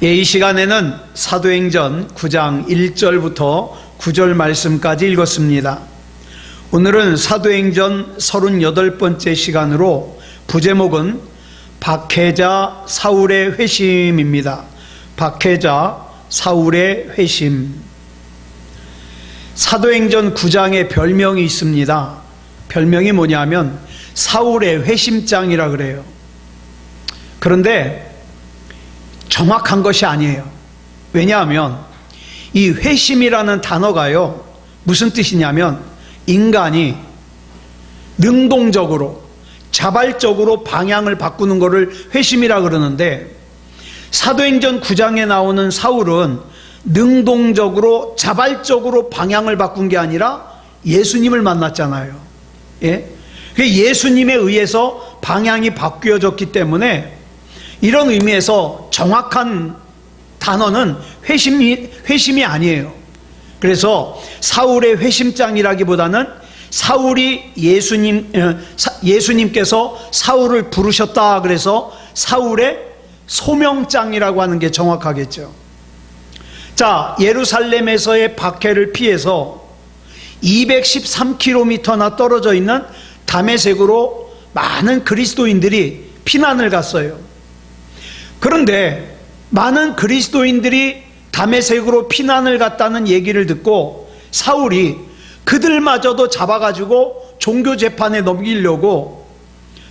이 시간에는 사도행전 9장 1절부터 9절 말씀까지 읽었습니다. 오늘은 사도행전 38번째 시간으로 부제목은 박해자 사울의 회심입니다. 박해자 사울의 회심. 사도행전 9장에 별명이 있습니다. 별명이 뭐냐면 사울의 회심장이라 그래요. 그런데 정확한 것이 아니에요. 왜냐하면 이 회심이라는 단어가요, 무슨 뜻이냐면 인간이 능동적으로 자발적으로 방향을 바꾸는 것을 회심이라 그러는데, 사도행전 9장에 나오는 사울은 능동적으로 자발적으로 방향을 바꾼 게 아니라 예수님을 만났잖아요. 예? 예수님에 의해서 방향이 바뀌어졌기 때문에 이런 의미에서 정확한 단어는 회심이 아니에요. 그래서 사울의 회심장이라기보다는 사울이 예수님께서 사울을 부르셨다 그래서 사울의 소명장이라고 하는 게 정확하겠죠. 자, 예루살렘에서의 박해를 피해서 213km나 떨어져 있는 다메섹으로 많은 그리스도인들이 피난을 갔어요. 그런데 많은 그리스도인들이 다메섹으로 피난을 갔다는 얘기를 듣고 사울이 그들마저도 잡아가지고 종교재판에 넘기려고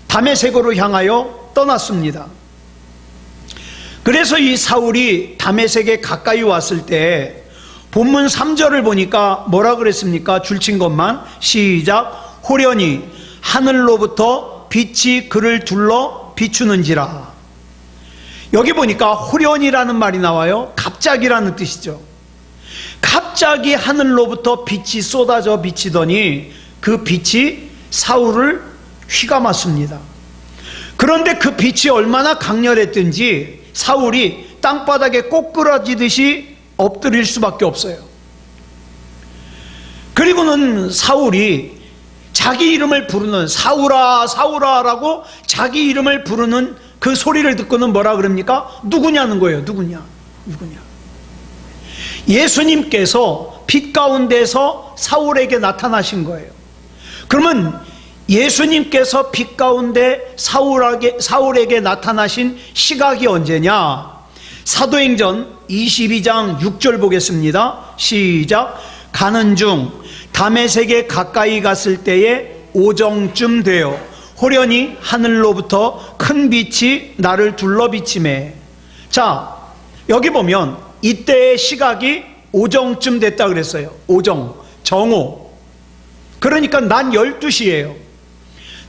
다메섹으로 향하여 떠났습니다. 그래서 이 사울이 다메섹에 가까이 왔을 때 본문 3절을 보니까 뭐라 그랬습니까? 줄친 것만 시작. 호련히 하늘로부터 빛이 그를 둘러 비추는지라. 여기 보니까 호련이라는 말이 나와요. 갑자기라는 뜻이죠. 갑자기 하늘로부터 빛이 쏟아져 비치더니 그 빛이 사울을 휘감았습니다. 그런데 그 빛이 얼마나 강렬했든지 사울이 땅바닥에 꼬꾸라지듯이 엎드릴 수밖에 없어요. 그리고는 사울이 자기 이름을 부르는 사울아 사울아라고 자기 이름을 부르는 그 소리를 듣고는 뭐라 그럽니까? 누구냐는 거예요. 누구냐? 예수님께서 빛 가운데서 사울에게 나타나신 거예요. 그러면 예수님께서 빛 가운데 사울에게 나타나신 시각이 언제냐? 사도행전 22장 6절 보겠습니다. 시작. 가는 중 다메섹에 가까이 갔을 때에 오정쯤 되어 호련히 하늘로부터 큰 빛이 나를 둘러 비치매. 자, 여기 보면 이때의 시각이 오정쯤 됐다 그랬어요. 오정, 정오. 그러니까 난 12시예요.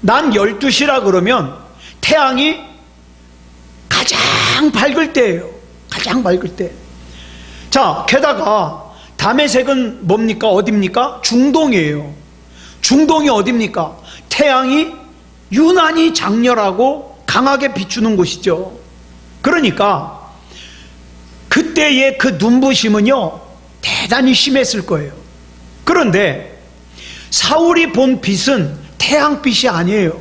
난 12시라 그러면 태양이 가장 밝을 때예요. 가장 밝을 때. 자, 게다가 다메섹은 뭡니까? 어딥니까? 중동이에요. 중동이 어딥니까? 태양이 유난히 장렬하고 강하게 비추는 곳이죠. 그러니까 그때의 그 눈부심은요 대단히 심했을 거예요. 그런데 사울이 본 빛은 태양빛이 아니에요.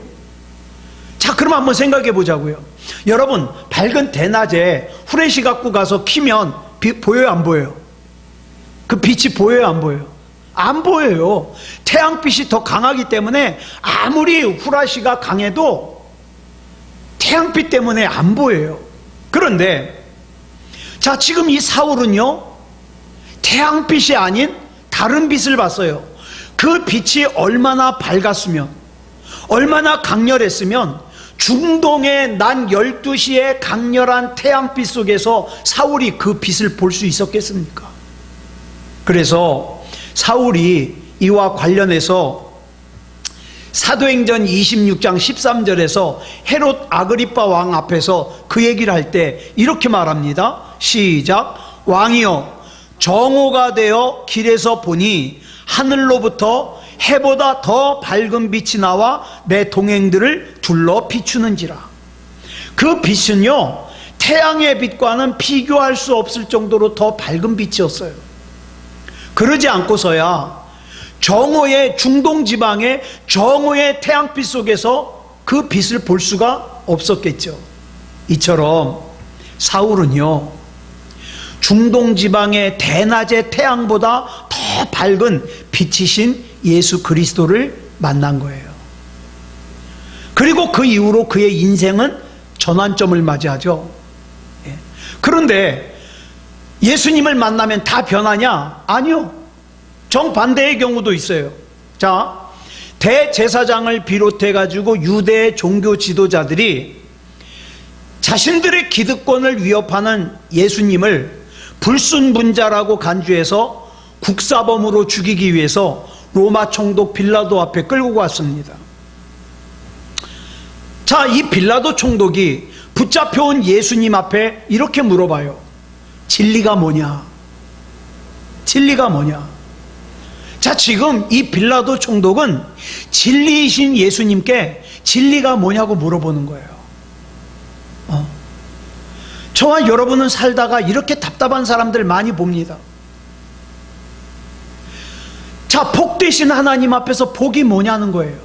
자, 그럼 한번 생각해 보자고요. 여러분, 밝은 대낮에 후레쉬 갖고 가서 켜면 보여요, 안 보여요? 그 빛이 보여요, 안 보여요? 안 보여요. 태양빛이 더 강하기 때문에 아무리 후라시가 강해도 태양빛 때문에 안 보여요. 그런데 자, 지금 이 사울은요 태양빛이 아닌 다른 빛을 봤어요. 그 빛이 얼마나 밝았으면, 얼마나 강렬했으면 중동의 난 12시의 강렬한 태양빛 속에서 사울이 그 빛을 볼 수 있었겠습니까? 그래서 사울이 이와 관련해서 사도행전 26장 13절에서 헤롯 아그리빠 왕 앞에서 그 얘기를 할 때 이렇게 말합니다. 시작. 왕이여, 정오가 되어 길에서 보니 하늘로부터 해보다 더 밝은 빛이 나와 내 동행들을 둘러 비추는지라. 그 빛은요 태양의 빛과는 비교할 수 없을 정도로 더 밝은 빛이었어요. 그러지 않고서야 정오의 중동 지방의 정오의 태양빛 속에서 그 빛을 볼 수가 없었겠죠. 이처럼 사울은요 중동 지방의 대낮의 태양보다 더 밝은 빛이신 예수 그리스도를 만난 거예요. 그리고 그 이후로 그의 인생은 전환점을 맞이하죠. 그런데 예수님을 만나면 다 변하냐? 아니요. 정반대의 경우도 있어요. 자, 대제사장을 비롯해 가지고 유대의 종교 지도자들이 자신들의 기득권을 위협하는 예수님을 불순분자라고 간주해서 국사범으로 죽이기 위해서 로마 총독 빌라도 앞에 끌고 갔습니다. 자, 이 빌라도 총독이 붙잡혀온 예수님 앞에 이렇게 물어봐요. 진리가 뭐냐? 진리가 뭐냐? 자, 지금 이 빌라도 총독은 진리이신 예수님께 진리가 뭐냐고 물어보는 거예요. 저와 여러분은 살다가 이렇게 답답한 사람들 많이 봅니다. 자, 복 되신 하나님 앞에서 복이 뭐냐는 거예요.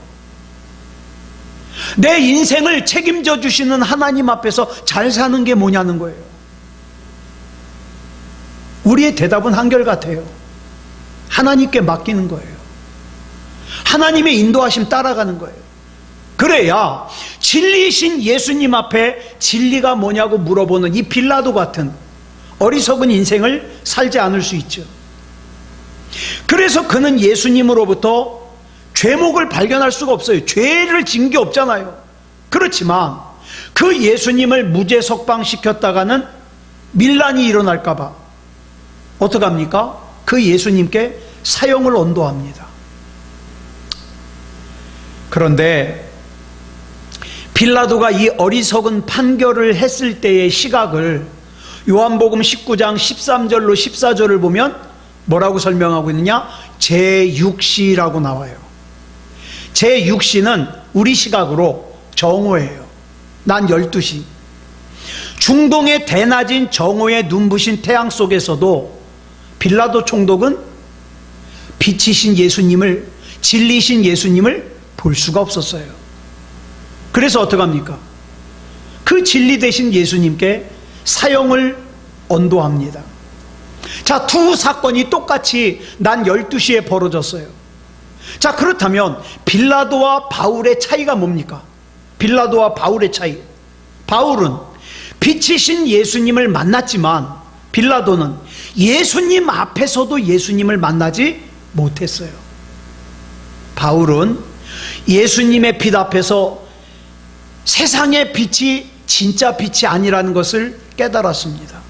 내 인생을 책임져 주시는 하나님 앞에서 잘 사는 게 뭐냐는 거예요. 우리의 대답은 한결같아요. 하나님께 맡기는 거예요. 하나님의 인도하심 따라가는 거예요. 그래야 진리이신 예수님 앞에 진리가 뭐냐고 물어보는 이 빌라도 같은 어리석은 인생을 살지 않을 수 있죠. 그래서 그는 예수님으로부터 죄목을 발견할 수가 없어요. 죄를 진 게 없잖아요. 그렇지만 그 예수님을 무죄 석방시켰다가는 밀란이 일어날까 봐 어떻게 합니까? 그 예수님께 사형을 언도합니다. 그런데 빌라도가 이 어리석은 판결을 했을 때의 시각을 요한복음 19장 13절로 14절을 보면 뭐라고 설명하고 있느냐? 제6시라고 나와요. 제6시는 우리 시각으로 정오예요. 난 12시. 중동의 대낮인 정오의 눈부신 태양 속에서도 빌라도 총독은 빛이신 예수님을, 진리신 예수님을 볼 수가 없었어요. 그래서 어떡합니까? 그 진리 되신 예수님께 사형을 언도합니다. 자, 두 사건이 똑같이 난 12시에 벌어졌어요. 자, 그렇다면 빌라도와 바울의 차이가 뭡니까? 빌라도와 바울의 차이. 바울은 빛이신 예수님을 만났지만 빌라도는 예수님 앞에서도 예수님을 만나지 못했어요. 바울은 예수님의 빛 앞에서 세상의 빛이 진짜 빛이 아니라는 것을 깨달았습니다.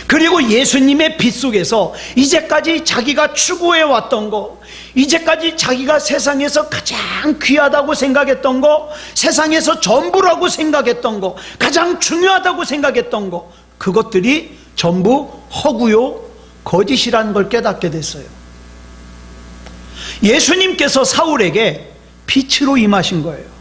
그리고 예수님의 빛 속에서 이제까지 자기가 추구해 왔던 거, 이제까지 자기가 세상에서 가장 귀하다고 생각했던 거, 세상에서 전부라고 생각했던 거, 가장 중요하다고 생각했던 거, 그것들이 전부 허구요 거짓이라는 걸 깨닫게 됐어요. 예수님께서 사울에게 빛으로 임하신 거예요.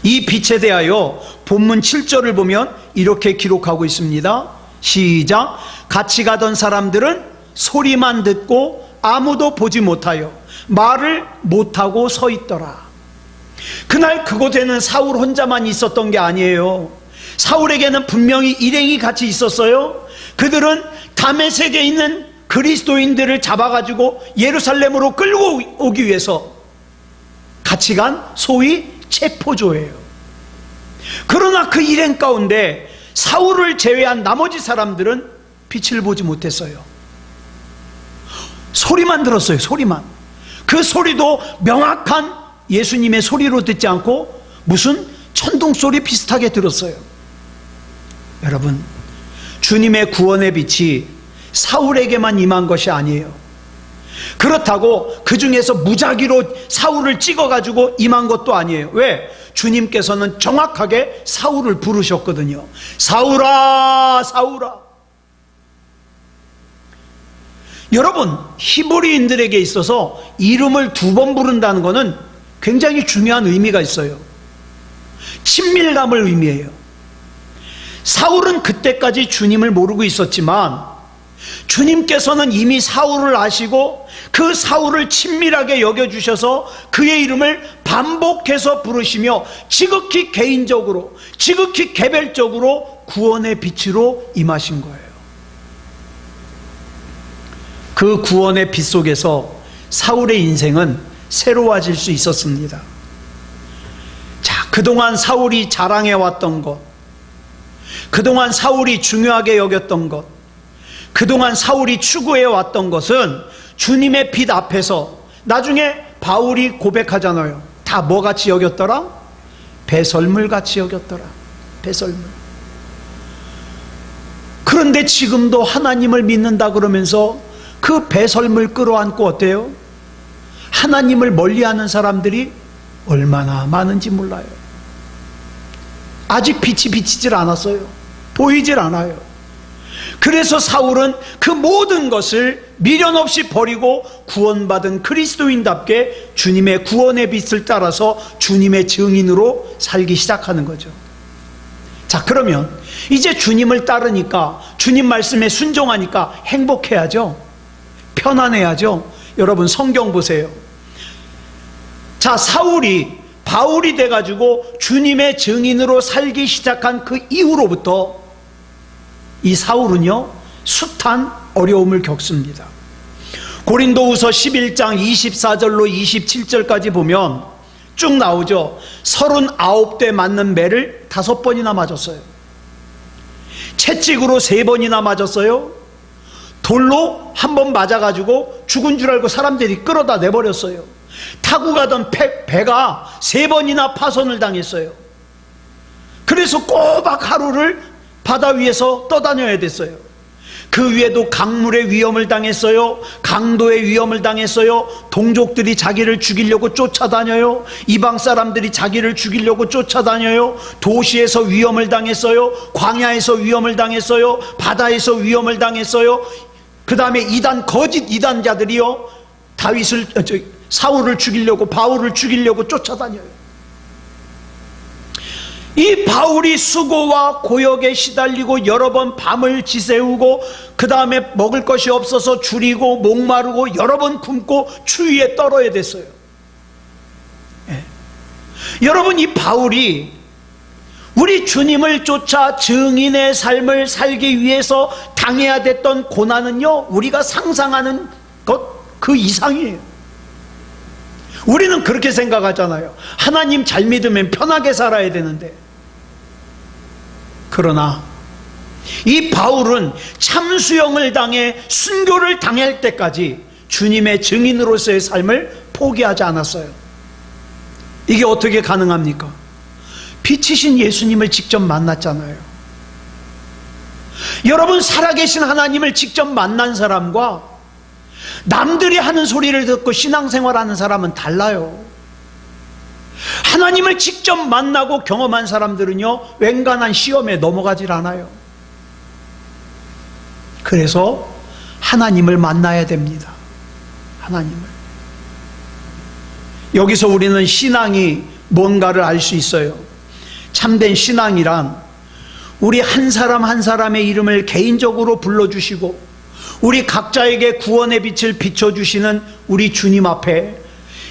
이 빛에 대하여 본문 7절을 보면 이렇게 기록하고 있습니다. 시작. 같이 가던 사람들은 소리만 듣고 아무도 보지 못하여 말을 못하고 서 있더라. 그날 그곳에는 사울 혼자만 있었던 게 아니에요. 사울에게는 분명히 일행이 같이 있었어요. 그들은 다메섹에 있는 그리스도인들을 잡아가지고 예루살렘으로 끌고 오기 위해서 같이 간 소위 체포조예요. 그러나 그 일행 가운데 사울을 제외한 나머지 사람들은 빛을 보지 못했어요. 소리만 들었어요. 소리만. 그 소리도 명확한 예수님의 소리로 듣지 않고 무슨 천둥소리 비슷하게 들었어요. 여러분, 주님의 구원의 빛이 사울에게만 임한 것이 아니에요. 그렇다고 그 중에서 무작위로 사울을 찍어가지고 임한 것도 아니에요. 왜? 주님께서는 정확하게 사울을 부르셨거든요. 사울아, 사울아. 여러분, 히브리인들에게 있어서 이름을 두 번 부른다는 것은 굉장히 중요한 의미가 있어요. 친밀감을 의미해요. 사울은 그때까지 주님을 모르고 있었지만 주님께서는 이미 사울을 아시고 그 사울을 친밀하게 여겨주셔서 그의 이름을 반복해서 부르시며 지극히 개인적으로, 지극히 개별적으로 구원의 빛으로 임하신 거예요. 그 구원의 빛 속에서 사울의 인생은 새로워질 수 있었습니다. 자, 그동안 사울이 자랑해왔던 것, 그동안 사울이 중요하게 여겼던 것, 그동안 사울이 추구해왔던 것은 주님의 빛 앞에서 나중에 바울이 고백하잖아요. 다 뭐같이 여겼더라? 배설물같이 여겼더라. 배설물. 그런데 지금도 하나님을 믿는다 그러면서 그 배설물 끌어안고 어때요? 하나님을 멀리하는 사람들이 얼마나 많은지 몰라요. 아직 빛이 비치질 않았어요. 보이질 않아요. 그래서 사울은 그 모든 것을 미련 없이 버리고 구원받은 그리스도인답게 주님의 구원의 빛을 따라서 주님의 증인으로 살기 시작하는 거죠. 자, 그러면 이제 주님을 따르니까, 주님 말씀에 순종하니까 행복해야죠. 편안해야죠. 여러분 성경 보세요. 자, 사울이 바울이 돼가지고 주님의 증인으로 살기 시작한 그 이후로부터 이 사울은요, 숱한 어려움을 겪습니다. 고린도후서 11장 24절로 27절까지 보면 쭉 나오죠. 39대 맞는 매를 5번이나 맞았어요. 채찍으로 3번이나 맞았어요. 돌로 1번 맞아가지고 죽은 줄 알고 사람들이 끌어다 내버렸어요. 타고 가던 배가 3번이나 파손을 당했어요. 그래서 꼬박 하루를 바다 위에서 떠다녀야 됐어요. 그 위에도 강물의 위험을 당했어요. 강도의 위험을 당했어요. 동족들이 자기를 죽이려고 쫓아다녀요. 이방 사람들이 자기를 죽이려고 쫓아다녀요. 도시에서 위험을 당했어요. 광야에서 위험을 당했어요. 바다에서 위험을 당했어요. 그 다음에 거짓 이단자들이요, 사울을 죽이려고, 바울을 죽이려고 쫓아다녀요. 이 바울이 수고와 고역에 시달리고 여러 번 밤을 지새우고 그 다음에 먹을 것이 없어서 줄이고 목마르고 여러 번 굶고 추위에 떨어야 됐어요. 예. 여러분, 이 바울이 우리 주님을 쫓아 증인의 삶을 살기 위해서 당해야 됐던 고난은요, 우리가 상상하는 것 그 이상이에요. 우리는 그렇게 생각하잖아요. 하나님 잘 믿으면 편하게 살아야 되는데. 그러나 이 바울은 참수형을 당해 순교를 당할 때까지 주님의 증인으로서의 삶을 포기하지 않았어요. 이게 어떻게 가능합니까? 빛이신 예수님을 직접 만났잖아요. 여러분, 살아계신 하나님을 직접 만난 사람과 남들이 하는 소리를 듣고 신앙생활하는 사람은 달라요. 하나님을 직접 만나고 경험한 사람들은요, 웬간한 시험에 넘어가질 않아요. 그래서 하나님을 만나야 됩니다. 하나님을. 여기서 우리는 신앙이 뭔가를 알 수 있어요. 참된 신앙이란 우리 한 사람 한 사람의 이름을 개인적으로 불러주시고 우리 각자에게 구원의 빛을 비춰주시는 우리 주님 앞에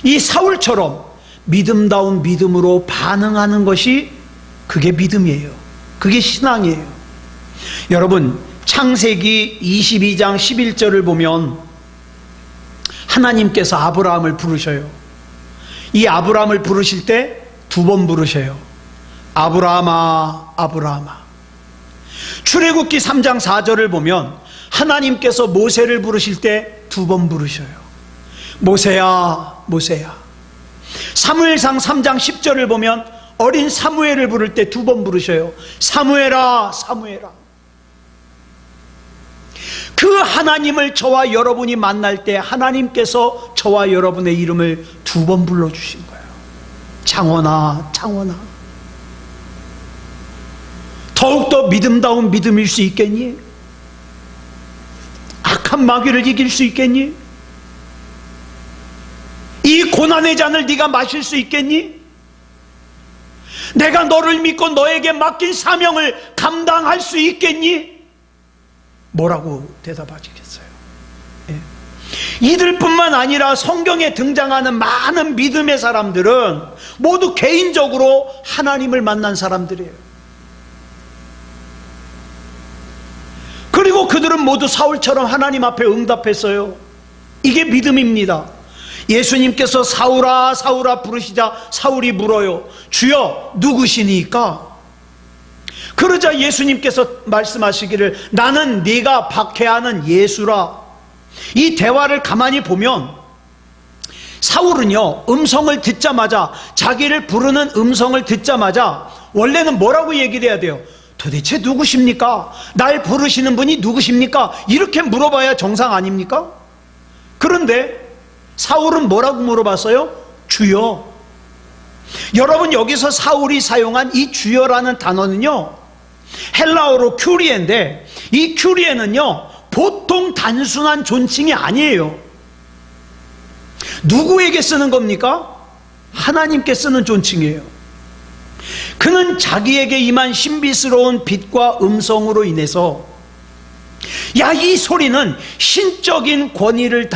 이 사울처럼 믿음다운 믿음으로 반응하는 것이, 그게 믿음이에요. 그게 신앙이에요. 여러분, 창세기 22장 11절을 보면 하나님께서 아브라함을 부르셔요. 이 아브라함을 부르실 때 2번 부르셔요. 아브라함아, 아브라함아. 출애굽기 3장 4절을 보면 하나님께서 모세를 부르실 때 2번 부르셔요. 모세야, 모세야. 사무엘상 3장 10절을 보면 어린 사무엘을 부를 때 2번 부르셔요. 사무엘아, 사무엘아. 그 하나님을 저와 여러분이 만날 때 하나님께서 저와 여러분의 이름을 2번 불러주신 거예요. 창원아, 창원아. 더욱더 믿음다운 믿음일 수 있겠니? 악한 마귀를 이길 수 있겠니? 이 고난의 잔을 네가 마실 수 있겠니? 내가 너를 믿고 너에게 맡긴 사명을 감당할 수 있겠니? 뭐라고 대답하시겠어요? 예. 이들뿐만 아니라 성경에 등장하는 많은 믿음의 사람들은 모두 개인적으로 하나님을 만난 사람들이에요. 그리고 그리고 그들은 모두 사울처럼 하나님 앞에 응답했어요. 이게 믿음입니다. 예수님께서 사울아 사울아 부르시자 사울이 물어요. 주여 누구시니까? 그러자 예수님께서 말씀하시기를 나는 네가 박해하는 예수라. 이 대화를 가만히 보면 사울은요, 음성을 듣자마자, 자기를 부르는 음성을 듣자마자 원래는 뭐라고 얘기를 해야 돼요? 도대체 누구십니까? 날 부르시는 분이 누구십니까? 이렇게 물어봐야 정상 아닙니까? 그런데 사울은 뭐라고 물어봤어요? 주여. 여러분, 여기서 사울이 사용한 이 주여라는 단어는요, 헬라어로 큐리에인데, 이 큐리에는요 보통 단순한 존칭이 아니에요. 누구에게 쓰는 겁니까? 하나님께 쓰는 존칭이에요. 그는 자기에게 임한 신비스러운 빛과 음성으로 인해서 야, 이 소리는 신적인 권위를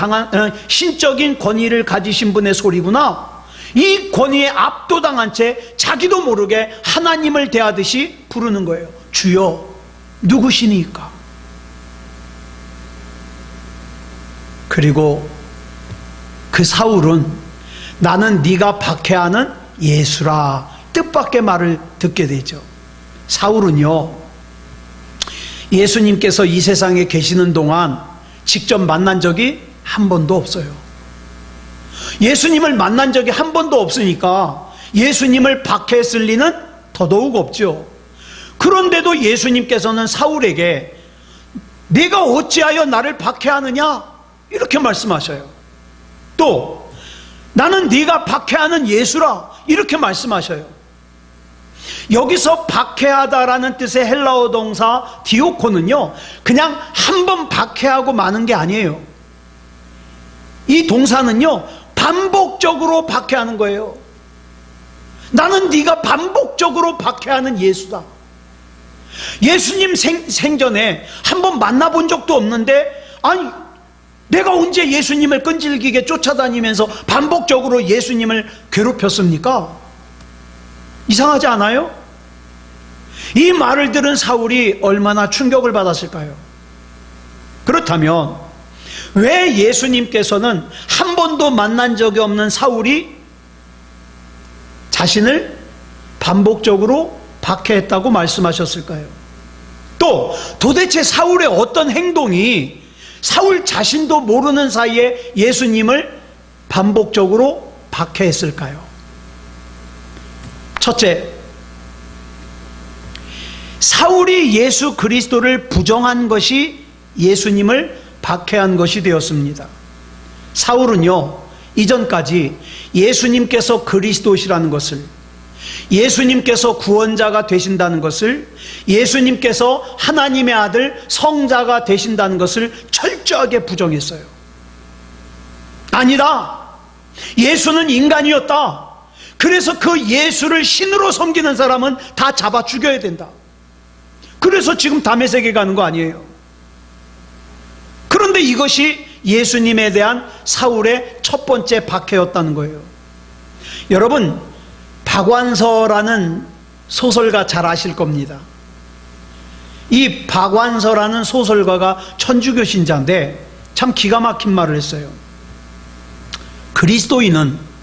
가지신 분의 소리구나. 이 권위에 압도당한 채 자기도 모르게 하나님을 대하듯이 부르는 거예요. 주여 누구시니까? 그리고 그 사울은 나는 네가 박해하는 예수라, 뜻밖의 말을 듣게 되죠. 사울은요, 예수님께서 이 세상에 계시는 동안 직접 만난 적이 한 번도 없어요. 예수님을 만난 적이 한 번도 없으니까 예수님을 박해했을 리는 더더욱 없죠. 그런데도 예수님께서는 사울에게 네가 어찌하여 나를 박해하느냐 이렇게 말씀하셔요. 또 나는 네가 박해하는 예수라 이렇게 말씀하셔요. 여기서 박해하다라는 뜻의 헬라어 동사 디오코는요, 그냥 한 번 박해하고 마는 게 아니에요. 이 동사는요 반복적으로 박해하는 거예요. 나는 네가 반복적으로 박해하는 예수다. 예수님 생전에 한 번 만나본 적도 없는데, 아니 내가 언제 예수님을 끈질기게 쫓아다니면서 반복적으로 예수님을 괴롭혔습니까? 이상하지 않아요? 이 말을 들은 사울이 얼마나 충격을 받았을까요? 그렇다면 왜 예수님께서는 한 번도 만난 적이 없는 사울이 자신을 반복적으로 박해했다고 말씀하셨을까요? 또 도대체 사울의 어떤 행동이 사울 자신도 모르는 사이에 예수님을 반복적으로 박해했을까요? 첫째, 사울이 예수 그리스도를 부정한 것이 예수님을 박해한 것이 되었습니다. 사울은요, 이전까지 예수님께서 그리스도시라는 것을, 예수님께서 구원자가 되신다는 것을, 예수님께서 하나님의 아들 성자가 되신다는 것을 철저하게 부정했어요. 아니다, 예수는 인간이었다. 그래서 그 예수를 신으로 섬기는 사람은 다 잡아 죽여야 된다. 그래서 지금 다메섹에 가는 거 아니에요. 그런데 이것이 예수님에 대한 사울의 첫 번째 박해였다는 거예요. 여러분, 박완서라는 소설가 잘 아실 겁니다. 이 박완서라는 소설가가 천주교 신자인데 참 기가 막힌 말을 했어요. 그리스도인은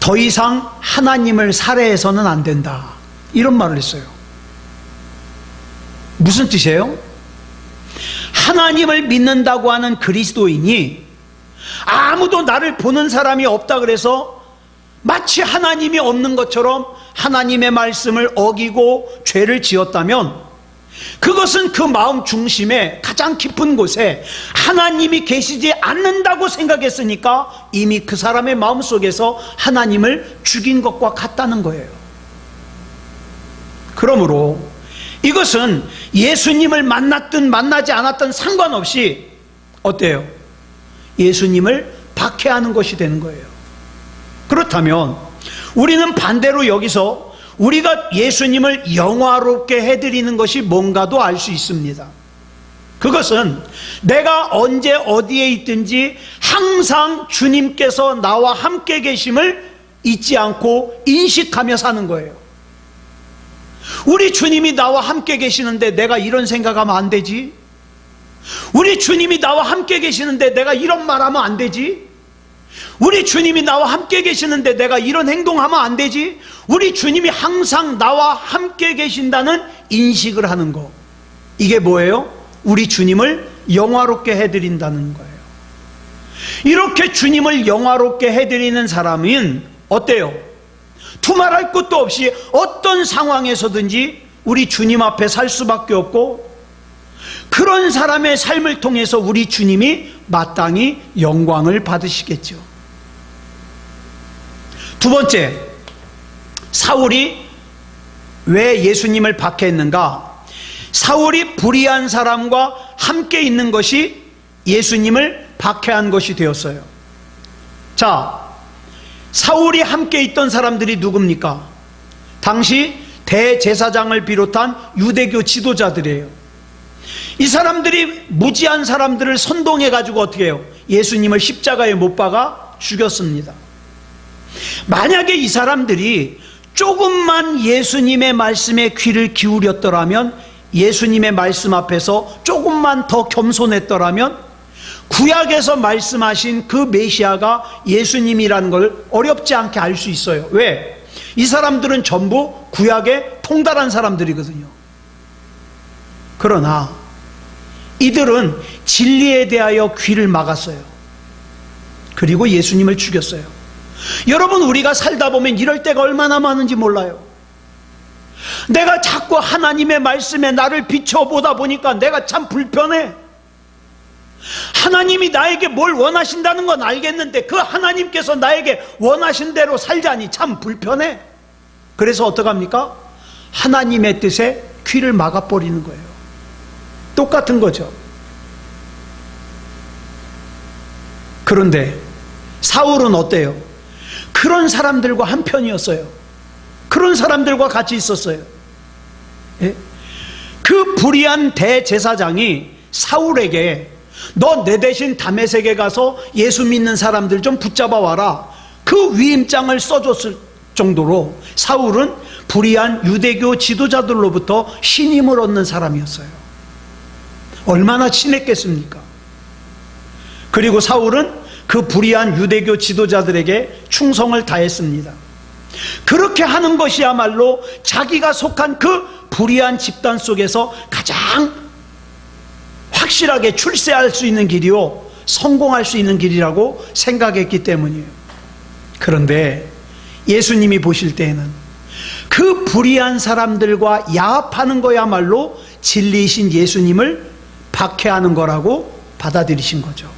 더 이상 하나님을 살해해서는 안 된다, 이런 말을 했어요. 무슨 뜻이에요? 하나님을 믿는다고 하는 그리스도인이 아무도 나를 보는 사람이 없다 그래서 마치 하나님이 없는 것처럼 하나님의 말씀을 어기고 죄를 지었다면, 그것은 그 마음 중심에 가장 깊은 곳에 하나님이 계시지 않는다고 생각했으니까 이미 그 사람의 마음속에서 하나님을 죽인 것과 같다는 거예요. 그러므로 이것은 예수님을 만났든 만나지 않았든 상관없이 어때요? 예수님을 박해하는 것이 되는 거예요. 그렇다면 우리는 반대로 여기서 우리가 예수님을 영화롭게 해드리는 것이 뭔가도 알 수 있습니다. 그것은 내가 언제 어디에 있든지 항상 주님께서 나와 함께 계심을 잊지 않고 인식하며 사는 거예요. 우리 주님이 나와 함께 계시는데 내가 이런 생각하면 안 되지. 우리 주님이 나와 함께 계시는데 내가 이런 말하면 안 되지? 우리 주님이 나와 함께 계시는데 내가 이런 행동하면 안 되지? 우리 주님이 항상 나와 함께 계신다는 인식을 하는 거, 이게 뭐예요? 우리 주님을 영화롭게 해드린다는 거예요. 이렇게 주님을 영화롭게 해드리는 사람은 어때요? 두말할 것도 없이 어떤 상황에서든지 우리 주님 앞에 살 수밖에 없고, 그런 사람의 삶을 통해서 우리 주님이 마땅히 영광을 받으시겠죠. 두 번째, 사울이 왜 예수님을 박해했는가? 사울이 불의한 사람과 함께 있는 것이 예수님을 박해한 것이 되었어요. 자, 사울이 함께 있던 사람들이 누굽니까? 당시 대제사장을 비롯한 유대교 지도자들이에요. 이 사람들이 무지한 사람들을 선동해 가지고 어떻게 해요? 예수님을 십자가에 못 박아 죽였습니다. 만약에 이 사람들이 조금만 예수님의 말씀에 귀를 기울였더라면, 예수님의 말씀 앞에서 조금만 더 겸손했더라면 구약에서 말씀하신 그 메시아가 예수님이라는 걸 어렵지 않게 알 수 있어요. 왜? 이 사람들은 전부 구약에 통달한 사람들이거든요. 그러나 이들은 진리에 대하여 귀를 막았어요. 그리고 예수님을 죽였어요. 여러분, 우리가 살다 보면 이럴 때가 얼마나 많은지 몰라요. 내가 자꾸 하나님의 말씀에 나를 비춰보다 보니까 내가 참 불편해. 하나님이 나에게 뭘 원하신다는 건 알겠는데 그 하나님께서 나에게 원하신 대로 살자니 참 불편해. 그래서 어떡합니까? 하나님의 뜻에 귀를 막아버리는 거예요. 똑같은 거죠. 그런데 사울은 어때요? 그런 사람들과 한편이었어요. 그런 사람들과 같이 있었어요. 예? 그 불의한 대제사장이 사울에게 너 내 대신 다메섹에 가서 예수 믿는 사람들 좀 붙잡아 와라, 그 위임장을 써줬을 정도로 사울은 불의한 유대교 지도자들로부터 신임을 얻는 사람이었어요. 얼마나 친했겠습니까? 그리고 사울은 그 불의한 유대교 지도자들에게 충성을 다했습니다. 그렇게 하는 것이야말로 자기가 속한 그 불의한 집단 속에서 가장 확실하게 출세할 수 있는 길이요, 성공할 수 있는 길이라고 생각했기 때문이에요. 그런데 예수님이 보실 때에는 그 불의한 사람들과 야합하는 거야말로 진리이신 예수님을 박해하는 거라고 받아들이신 거죠.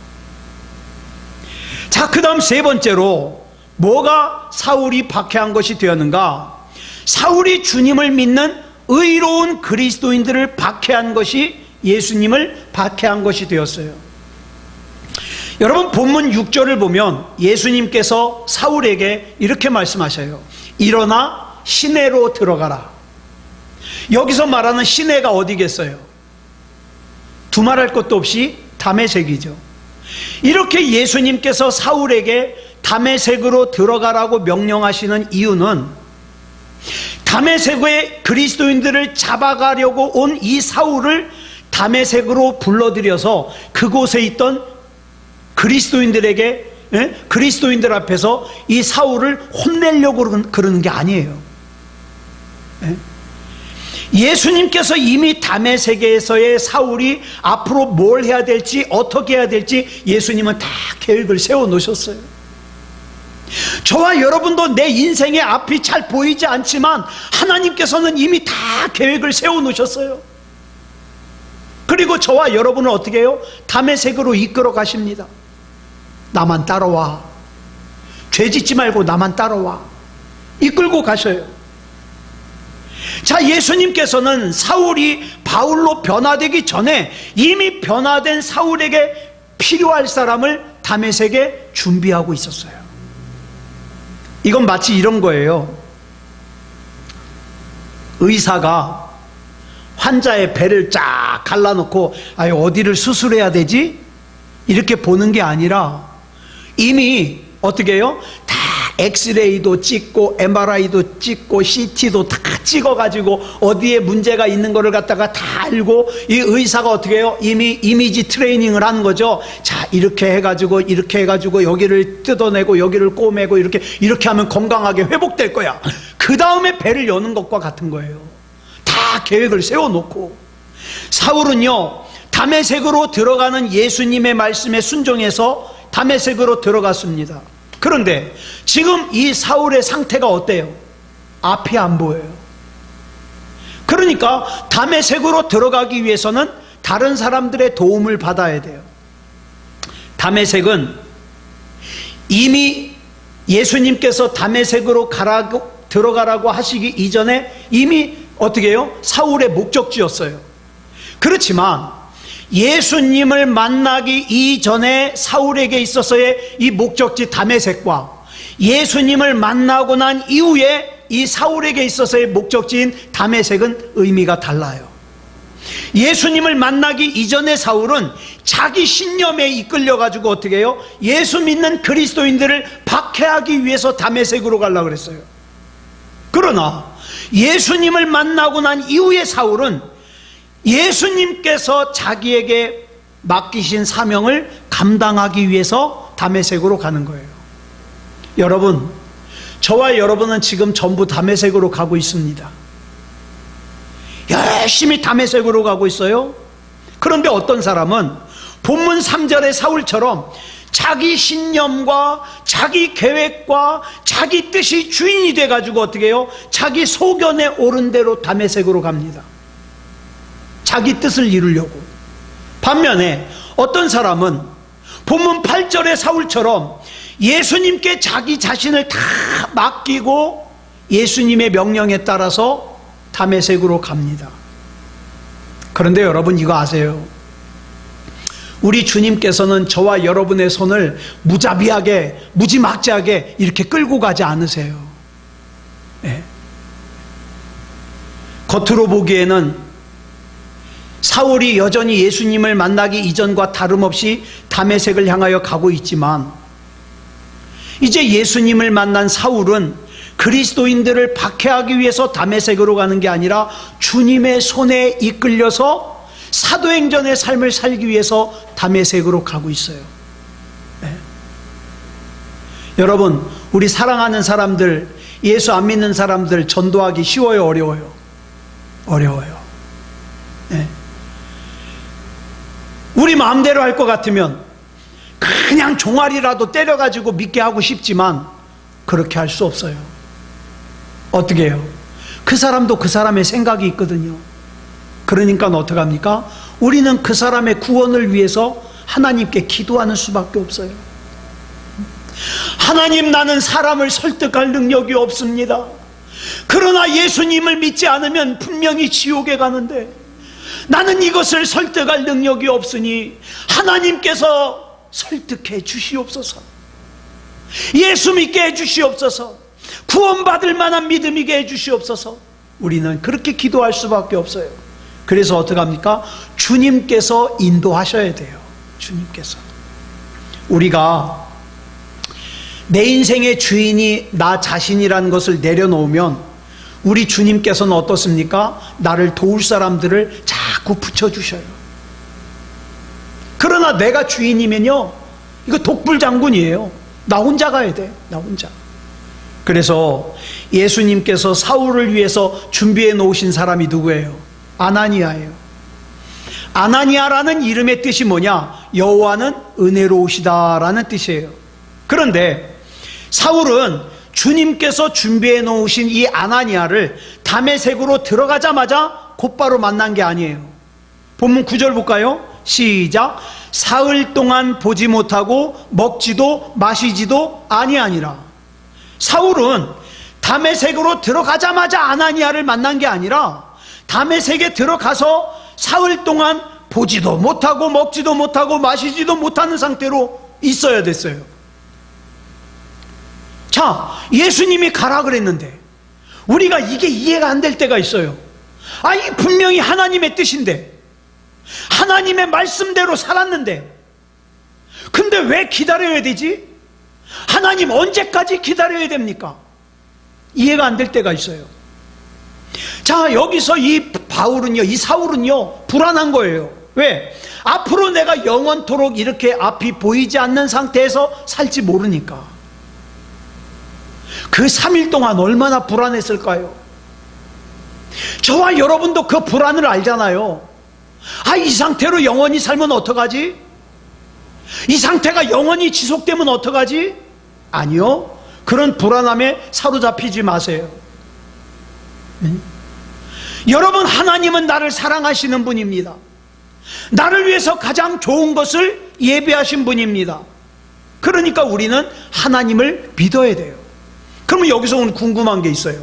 자, 그 다음 세 번째로 뭐가 사울이 박해한 것이 되었는가? 사울이 주님을 믿는 의로운 그리스도인들을 박해한 것이 예수님을 박해한 것이 되었어요. 여러분, 본문 6절을 보면 예수님께서 사울에게 이렇게 말씀하셔요. 일어나 시내로 들어가라. 여기서 말하는 시내가 어디겠어요? 두말할 것도 없이 다메섹이죠. 이렇게 예수님께서 사울에게 다메섹으로 들어가라고 명령하시는 이유는 다메섹의 그리스도인들을 잡아가려고 온 이 사울을 다메섹으로 불러들여서 그곳에 있던 그리스도인들에게, 그리스도인들 앞에서 이 사울을 혼내려고 그러는 게 아니에요. 예수님께서 이미 다메섹에서의 사울이 앞으로 뭘 해야 될지, 어떻게 해야 될지 예수님은 다 계획을 세워 놓으셨어요. 저와 여러분도 내 인생의 앞이 잘 보이지 않지만 하나님께서는 이미 다 계획을 세워 놓으셨어요. 그리고 저와 여러분을 어떻게 해요? 다메섹으로 이끌어 가십니다. 나만 따라와. 죄 짓지 말고 나만 따라와. 이끌고 가셔요. 자, 예수님께서는 사울이 바울로 변화되기 전에 이미 변화된 사울에게 필요할 사람을 다메섹에 준비하고 있었어요. 이건 마치 이런 거예요. 의사가 환자의 배를 쫙 갈라놓고 어디를 수술해야 되지? 이렇게 보는 게 아니라 이미 어떻게 해요? 다 엑스레이도 찍고 MRI도 찍고 CT도 다 찍어가지고 어디에 문제가 있는 거를 갖다가 다 알고, 이 의사가 어떻게 해요? 이미 이미지 트레이닝을 하는 거죠. 자, 이렇게 해가지고 여기를 뜯어내고 여기를 꼬매고 이렇게 하면 건강하게 회복될 거야. 그 다음에 배를 여는 것과 같은 거예요. 다 계획을 세워놓고. 사울은요, 다메섹으로 들어가는 예수님의 말씀에 순종해서 다메섹으로 들어갔습니다. 그런데 지금 이 사울의 상태가 어때요? 앞이 안 보여요. 그러니까 다메섹으로 들어가기 위해서는 다른 사람들의 도움을 받아야 돼요. 다메섹은 이미 예수님께서 다메섹으로 들어가라고 하시기 이전에 이미 어떻게 해요? 사울의 목적지였어요. 그렇지만 예수님을 만나기 이전에 사울에게 있어서의 이 목적지 다메섹과 예수님을 만나고 난 이후에 이 사울에게 있어서의 목적지인 다메섹은 의미가 달라요. 예수님을 만나기 이전에 사울은 자기 신념에 이끌려가지고 어떻게 해요? 예수 믿는 그리스도인들을 박해하기 위해서 다메섹으로 가려고 그랬어요. 그러나 예수님을 만나고 난 이후에 사울은 예수님께서 자기에게 맡기신 사명을 감당하기 위해서 다메섹으로 가는 거예요. 여러분, 저와 여러분은 지금 전부 다메섹으로 가고 있습니다. 열심히 다메섹으로 가고 있어요. 그런데 어떤 사람은 본문 3절의 사울처럼 자기 신념과 자기 계획과 자기 뜻이 주인이 돼가지고 어떻게 해요? 자기 소견에 오른 대로 다메섹으로 갑니다. 자기 뜻을 이루려고. 반면에 어떤 사람은 본문 8절의 사울처럼 예수님께 자기 자신을 다 맡기고 예수님의 명령에 따라서 다메섹으로 갑니다. 그런데 여러분, 이거 아세요? 우리 주님께서는 저와 여러분의 손을 무자비하게, 무지막지하게 이렇게 끌고 가지 않으세요. 네. 겉으로 보기에는 사울이 여전히 예수님을 만나기 이전과 다름없이 다메섹을 향하여 가고 있지만, 이제 예수님을 만난 사울은 그리스도인들을 박해하기 위해서 다메섹으로 가는 게 아니라 주님의 손에 이끌려서 사도행전의 삶을 살기 위해서 다메섹으로 가고 있어요. 네. 여러분, 우리 사랑하는 사람들, 예수 안 믿는 사람들 전도하기 쉬워요, 어려워요? 어려워요. 네. 우리 마음대로 할 것 같으면 그냥 종아리라도 때려가지고 믿게 하고 싶지만 그렇게 할 수 없어요. 어떻게 해요? 그 사람도 그 사람의 생각이 있거든요. 그러니까 어떡합니까? 우리는 그 사람의 구원을 위해서 하나님께 기도하는 수밖에 없어요. 하나님, 나는 사람을 설득할 능력이 없습니다. 그러나 예수님을 믿지 않으면 분명히 지옥에 가는데 나는 이것을 설득할 능력이 없으니 하나님께서 설득해 주시옵소서. 예수 믿게 해 주시옵소서. 구원받을 만한 믿음이게 해 주시옵소서. 우리는 그렇게 기도할 수밖에 없어요. 그래서 어떡합니까? 주님께서 인도하셔야 돼요. 주님께서. 우리가 내 인생의 주인이 나 자신이라는 것을 내려놓으면 우리 주님께서는 어떻습니까? 나를 도울 사람들을 자꾸 붙여주셔요. 그러나 내가 주인이면요, 이거 독불장군이에요. 나 혼자 가야 돼. 나 혼자. 그래서 예수님께서 사울을 위해서 준비해 놓으신 사람이 누구예요? 아나니아예요. 아나니아라는 이름의 뜻이 뭐냐? 여호와는 은혜로우시다라는 뜻이에요. 그런데 사울은 주님께서 준비해 놓으신 이 아나니아를 다메섹으로 들어가자마자 곧바로 만난 게 아니에요. 본문 9절 볼까요? 시작. 사흘 동안 보지 못하고 먹지도 마시지도 아니하니라. 사울은 다메섹으로 들어가자마자 아나니아를 만난 게 아니라 다메섹에 들어가서 사흘 동안 보지도 못하고 먹지도 못하고 마시지도 못하는 상태로 있어야 됐어요. 자, 예수님이 가라 그랬는데 우리가 이게 이해가 안 될 때가 있어요. 아, 이 분명히 하나님의 뜻인데, 하나님의 말씀대로 살았는데, 근데 왜 기다려야 되지? 하나님 언제까지 기다려야 됩니까? 이해가 안 될 때가 있어요. 자, 여기서 이 바울은요, 이 사울은요, 불안한 거예요. 왜? 앞으로 내가 영원토록 이렇게 앞이 보이지 않는 상태에서 살지 모르니까. 그 3일 동안 얼마나 불안했을까요? 저와 여러분도 그 불안을 알잖아요. 아, 이 상태로 영원히 살면 어떡하지? 이 상태가 영원히 지속되면 어떡하지? 아니요. 그런 불안함에 사로잡히지 마세요. 여러분, 하나님은 나를 사랑하시는 분입니다. 나를 위해서 가장 좋은 것을 예비하신 분입니다. 그러니까 우리는 하나님을 믿어야 돼요. 그러면 여기서 오늘 궁금한 게 있어요.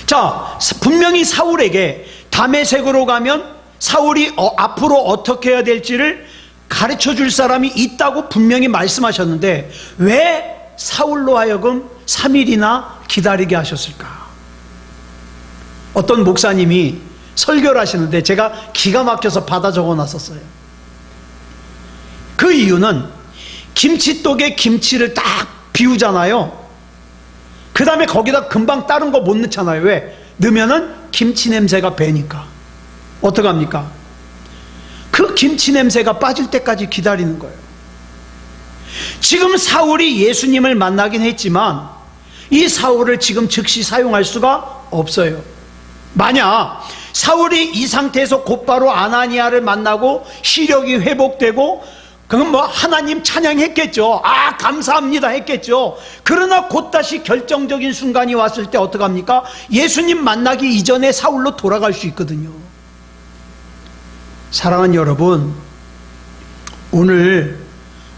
자, 분명히 사울에게 다메섹으로 가면 사울이 앞으로 어떻게 해야 될지를 가르쳐 줄 사람이 있다고 분명히 말씀하셨는데 왜 사울로 하여금 3일이나 기다리게 하셨을까? 어떤 목사님이 설교를 하시는데 제가 기가 막혀서 받아 적어 놨었어요. 그 이유는 김치독에 김치를 딱 비우잖아요. 그 다음에 거기다 금방 다른 거 못 넣잖아요. 왜? 넣으면은 김치 냄새가 배니까. 어떡합니까? 그 김치 냄새가 빠질 때까지 기다리는 거예요. 지금 사울이 예수님을 만나긴 했지만 이 사울을 지금 즉시 사용할 수가 없어요. 만약 사울이 이 상태에서 곧바로 아나니아를 만나고 시력이 회복되고 그건 뭐 하나님 찬양했겠죠. 아, 감사합니다 했겠죠. 그러나 곧 다시 결정적인 순간이 왔을 때 어떡합니까? 예수님 만나기 이전에 사울로 돌아갈 수 있거든요. 사랑하는 여러분, 오늘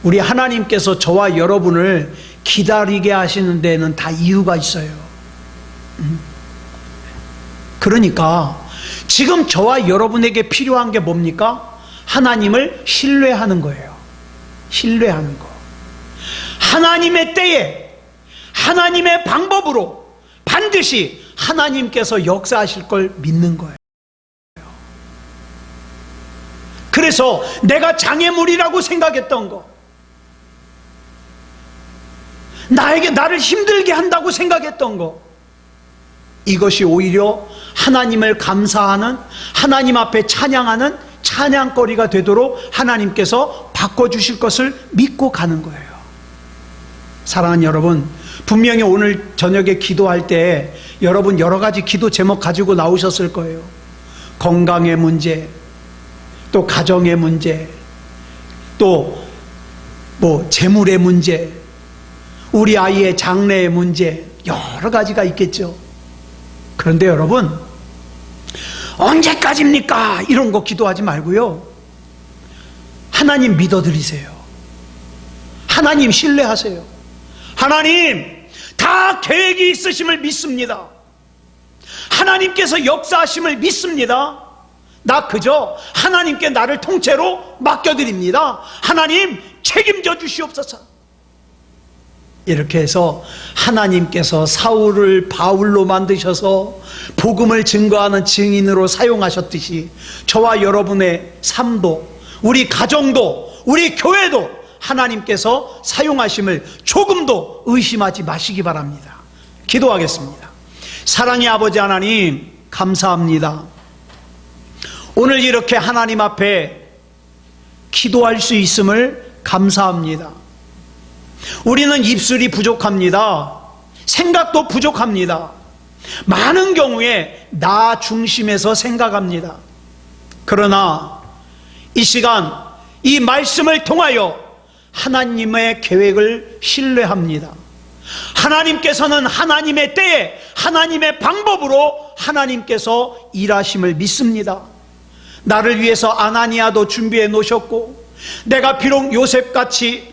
우리 하나님께서 저와 여러분을 기다리게 하시는 데는 다 이유가 있어요. 그러니까 지금 저와 여러분에게 필요한 게 뭡니까? 하나님을 신뢰하는 거예요. 신뢰하는 거. 하나님의 때에 하나님의 방법으로 반드시 하나님께서 역사하실 걸 믿는 거예요. 그래서 내가 장애물이라고 생각했던 거, 나를 힘들게 한다고 생각했던 거, 이것이 오히려 하나님을 감사하는, 하나님 앞에 찬양하는 찬양거리가 되도록 하나님께서 바꿔주실 것을 믿고 가는 거예요. 사랑하는 여러분, 분명히 오늘 저녁에 기도할 때 여러분 여러 가지 기도 제목 가지고 나오셨을 거예요. 건강의 문제, 또 가정의 문제, 또 뭐 재물의 문제, 우리 아이의 장래의 문제, 여러 가지가 있겠죠. 그런데 여러분, 언제까지입니까? 이런 거 기도하지 말고요, 하나님 믿어드리세요. 하나님 신뢰하세요. 하나님, 다 계획이 있으심을 믿습니다. 하나님께서 역사하심을 믿습니다. 나 그저 하나님께 나를 통째로 맡겨드립니다. 하나님 책임져 주시옵소서. 이렇게 해서 하나님께서 사울을 바울로 만드셔서 복음을 증거하는 증인으로 사용하셨듯이 저와 여러분의 삶도, 우리 가정도, 우리 교회도 하나님께서 사용하심을 조금도 의심하지 마시기 바랍니다. 기도하겠습니다. 사랑의 아버지 하나님, 감사합니다. 오늘 이렇게 하나님 앞에 기도할 수 있음을 감사합니다. 우리는 입술이 부족합니다. 생각도 부족합니다. 많은 경우에 나 중심에서 생각합니다. 그러나 이 시간 이 말씀을 통하여 하나님의 계획을 신뢰합니다. 하나님께서는 하나님의 때에 하나님의 방법으로 하나님께서 일하심을 믿습니다. 나를 위해서 아나니아도 준비해 놓으셨고, 내가 비록 요셉같이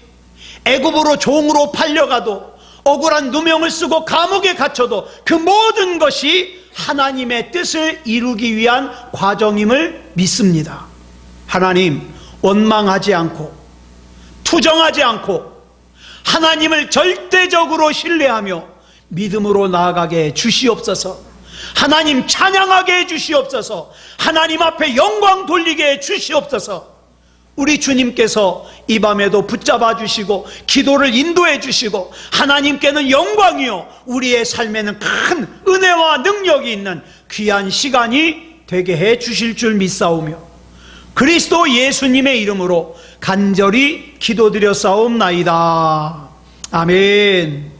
애굽으로 종으로 팔려가도, 억울한 누명을 쓰고 감옥에 갇혀도 그 모든 것이 하나님의 뜻을 이루기 위한 과정임을 믿습니다. 하나님, 원망하지 않고 투정하지 않고 하나님을 절대적으로 신뢰하며 믿음으로 나아가게 해 주시옵소서. 하나님 찬양하게 해 주시옵소서. 하나님 앞에 영광 돌리게 해 주시옵소서. 우리 주님께서 이 밤에도 붙잡아 주시고 기도를 인도해 주시고 하나님께는 영광이요 우리의 삶에는 큰 은혜와 능력이 있는 귀한 시간이 되게 해 주실 줄 믿사오며 그리스도 예수님의 이름으로 간절히 기도드렸사옵나이다. 아멘.